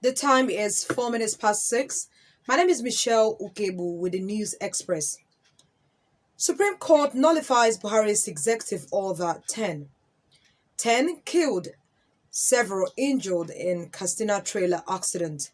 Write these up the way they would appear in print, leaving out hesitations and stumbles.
The time is 4 minutes past 6. My name is Michelle Ukebu with the News Express. Supreme Court nullifies Buhari's executive order 10. 10 killed, several injured in Castina trailer accident.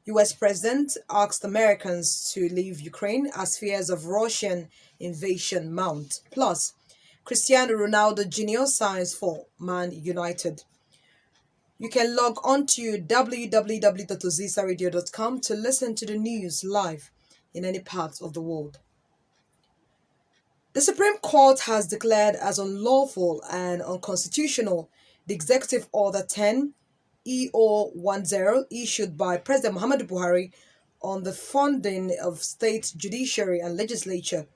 US President asked Americans to leave Ukraine as fears of Russian invasion mount. Plus, Cristiano Ronaldo Jr. signs for Man United. You can log on to www.ozisaradio.com to listen to the news live in any part of the world. The Supreme Court has declared as unlawful and unconstitutional the Executive Order 10 EO10 issued by President Muhammadu Buhari on the funding of state judiciary and legislature.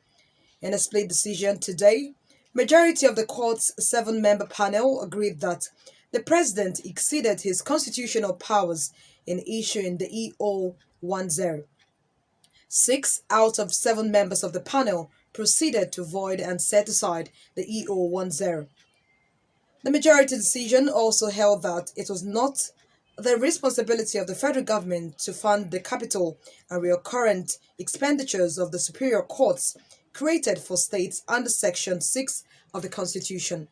In a split decision today, majority of the court's seven-member panel agreed that the president exceeded his constitutional powers in issuing the EO10. Six out of seven members of the panel proceeded to void and set aside the EO10. The majority decision also held that it was not the responsibility of the federal government to fund the capital and recurrent expenditures of the superior courts created for states under Section 6 of the Constitution.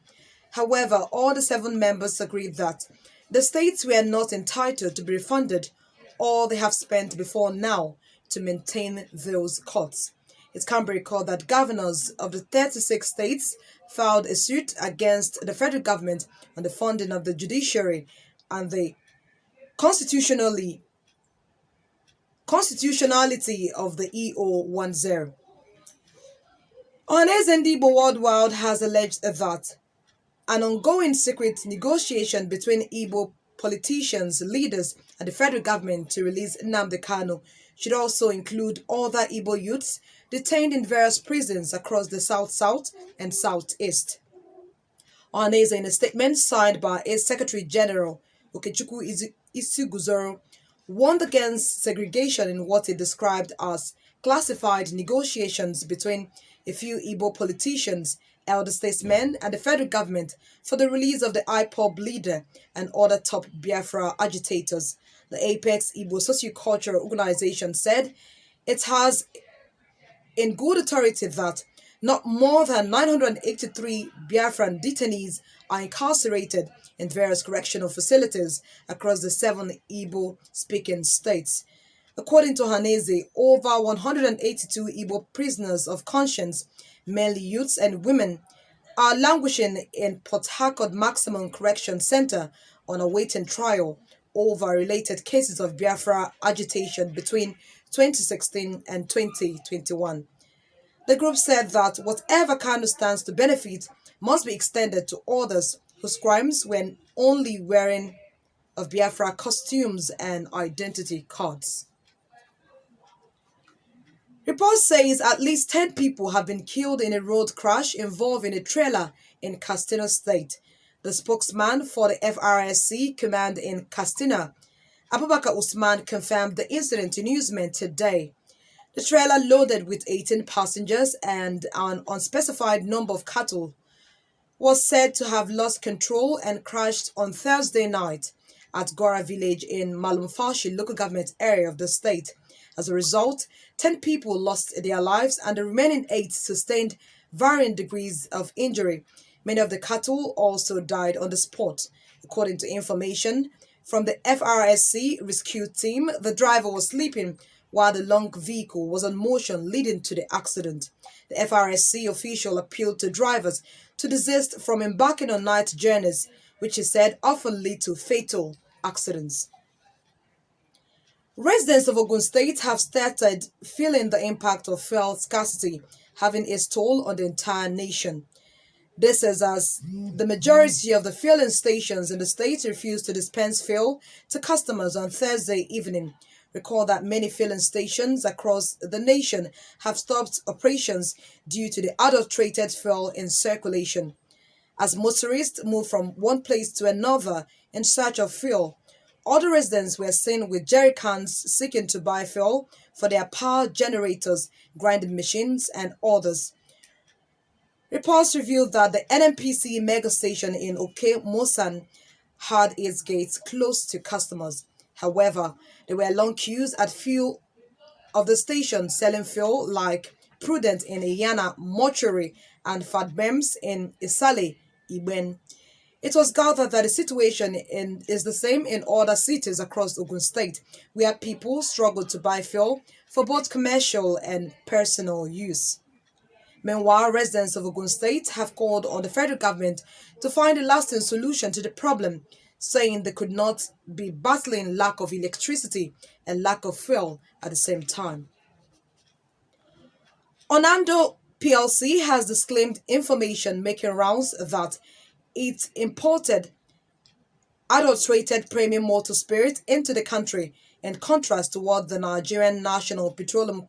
However, all the seven members agreed that the states were not entitled to be refunded all they have spent before now to maintain those courts. It can be recalled that governors of the 36 states filed a suit against the federal government on the funding of the judiciary and the constitutionality of the EO10. Ohanes Ndigbo Worldwide has alleged that an ongoing secret negotiation between Igbo politicians, leaders, and the federal government to release Nnamdi Kanu should also include other Igbo youths detained in various prisons across the South-South and Southeast. Ohaneze, in a statement signed by its Secretary General Okechukwu Isiguzoro, warned against segregation in what he described as classified negotiations between a few Igbo politicians, elder statesmen, and the federal government for the release of the IPOB leader and other top Biafra agitators. The Apex Igbo Sociocultural Organization said it has in good authority that not more than 983 Biafran detainees are incarcerated in various correctional facilities across the seven Igbo-speaking states. According to Ohaneze, over 182 Igbo prisoners of conscience, mainly youths and women, are languishing in Port Harcourt Maximum Correction Center on awaiting trial over related cases of Biafra agitation between 2016 and 2021. The group said that whatever Kanu stands to benefit must be extended to others whose crimes were only wearing of Biafra costumes and identity cards. Reports says at least 10 people have been killed in a road crash involving a trailer in Castina State. The spokesman for the FRSC command in Castina, Abubakar Usman, confirmed the incident to newsmen today. The trailer, loaded with 18 passengers and an unspecified number of cattle, was said to have lost control and crashed on Thursday night at Gora village in Malumfashi local government area of the state. As a result, 10 people lost their lives and the remaining 8 sustained varying degrees of injury. Many of the cattle also died on the spot. According to information from the FRSC rescue team, the driver was sleeping while the long vehicle was on motion leading to the accident. The FRSC official appealed to drivers to desist from embarking on night journeys, which he said often lead to fatal accidents. Residents of Ogun State have started feeling the impact of fuel scarcity having its toll on the entire nation. This is as the majority of the fueling stations in the state refused to dispense fuel to customers on Thursday evening. Recall that many filling stations across the nation have stopped operations due to the adulterated fuel in circulation. As motorists move from one place to another in search of fuel, other residents were seen with jerry cans seeking to buy fuel for their power generators, grinding machines, and others. Reports revealed that the NNPC mega station in Oke Mosan had its gates closed to customers. However, there were long queues at few of the stations selling fuel like Prudent in Iyana Mortuary and Fatbems in Isale, Iben. It was gathered that the situation is the same in other cities across Ogun State, where people struggle to buy fuel for both commercial and personal use. Meanwhile, residents of Ogun State have called on the federal government to find a lasting solution to the problem, saying they could not be battling lack of electricity and lack of fuel at the same time. Onando PLC has disclaimed information making rounds that it imported adulterated premium motor spirit into the country, in contrast to what the Nigerian National Petroleum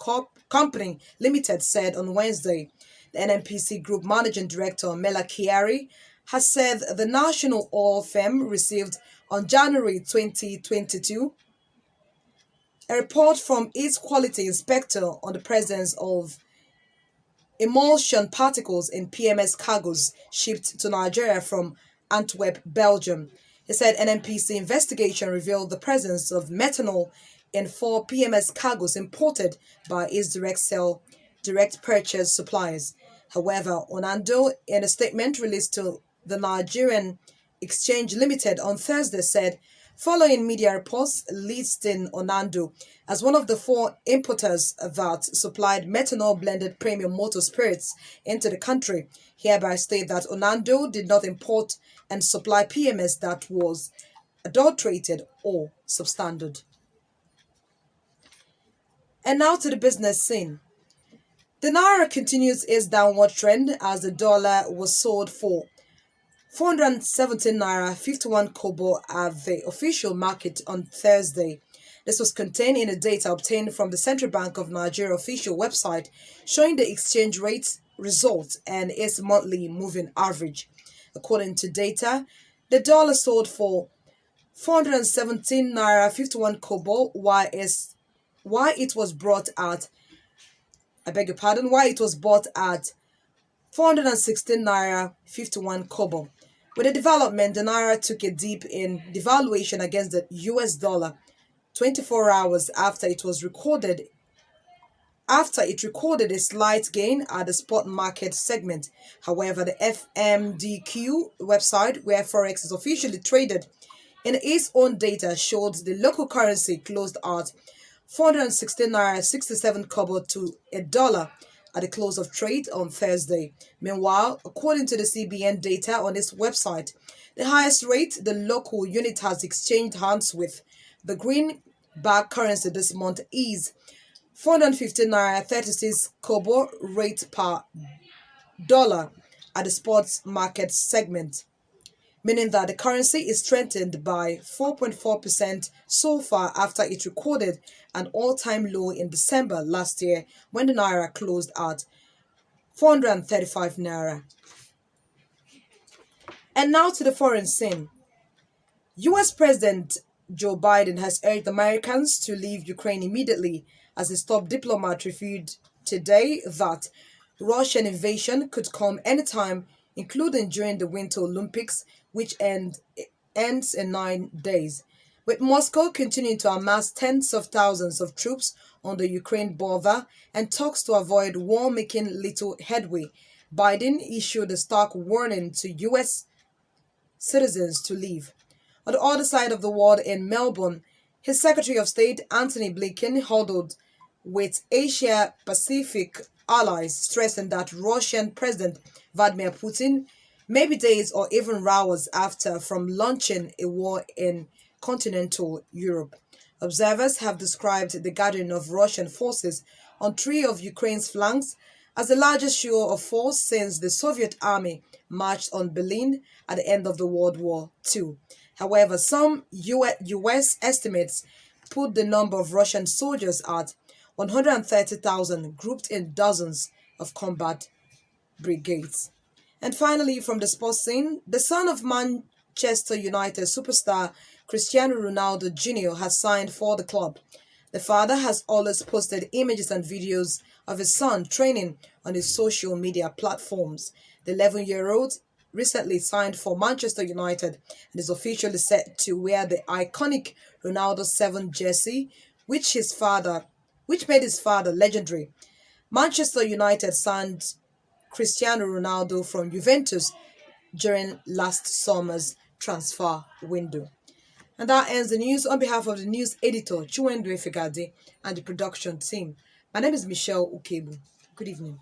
Company Limited said on Wednesday. The NNPC Group Managing Director Mela Kyari has said the national oil firm received on January 2022 a report from its quality inspector on the presence of emulsion particles in PMS cargoes shipped to Nigeria from Antwerp, Belgium. He said NNPC investigation revealed the presence of methanol in 4 PMS cargoes imported by its direct purchase suppliers. However, Onando, in a statement released to the Nigerian Exchange Limited on Thursday, said, following media reports listing Onando as one of the 4 importers that supplied methanol-blended premium motor spirits into the country, hereby state that Onando did not import and supply PMS that was adulterated or substandard. And now to the business scene. The Naira continues its downward trend as the dollar was sold for 417 Naira 51 Kobo at the official market on Thursday. This was contained in the data obtained from the Central Bank of Nigeria official website showing the exchange rate results and its monthly moving average. According to data, the dollar sold for 417 Naira 51 Kobo while it was bought at 416 Naira 51 Kobo. With the development, the Naira took a dip in devaluation against the US dollar 24 hours after it recorded a slight gain at the spot market segment. However, the FMDQ website, where Forex is officially traded, in its own data showed the local currency closed at 416 Naira 67 Kobo to a dollar at the close of trade on Thursday. Meanwhile, according to the CBN data on its website, the highest rate the local unit has exchanged hands with the greenback currency this month is 415 Naira 36 Kobo rate per dollar at the spot market segment, meaning that the currency is strengthened by 4.4% so far after it recorded an all-time low in December last year when the Naira closed at 435 Naira. And now to the foreign scene. US President Joe Biden has urged Americans to leave Ukraine immediately as his top diplomat revealed today that Russian invasion could come anytime, including during the Winter Olympics, which ends in 9 days. With Moscow continuing to amass tens of thousands of troops on the Ukraine border and talks to avoid war making little headway, Biden issued a stark warning to U.S. citizens to leave. On the other side of the world in Melbourne, his Secretary of State Anthony Blinken huddled with Asia-Pacific allies, stressing that Russian President Vladimir Putin may be days or even hours after from launching a war in continental Europe. Observers have described the gathering of Russian forces on 3 of Ukraine's flanks as the largest show of force since the Soviet army marched on Berlin at the end of the World War II. However, some U.S. estimates put the number of Russian soldiers at 130,000, grouped in dozens of combat brigades. And finally, from the sports scene, the son of Manchester United superstar Cristiano Ronaldo Jr. has signed for the club. The father has always posted images and videos of his son training on his social media platforms. The 11-year-old recently signed for Manchester United and is officially set to wear the iconic Ronaldo 7 jersey, which made his father legendary. Manchester United signed Cristiano Ronaldo from Juventus during last summer's transfer window. And that ends the news. On behalf of the news editor, Chiwendwe Figade, and the production team, my name is Michelle Ukebu. Good evening.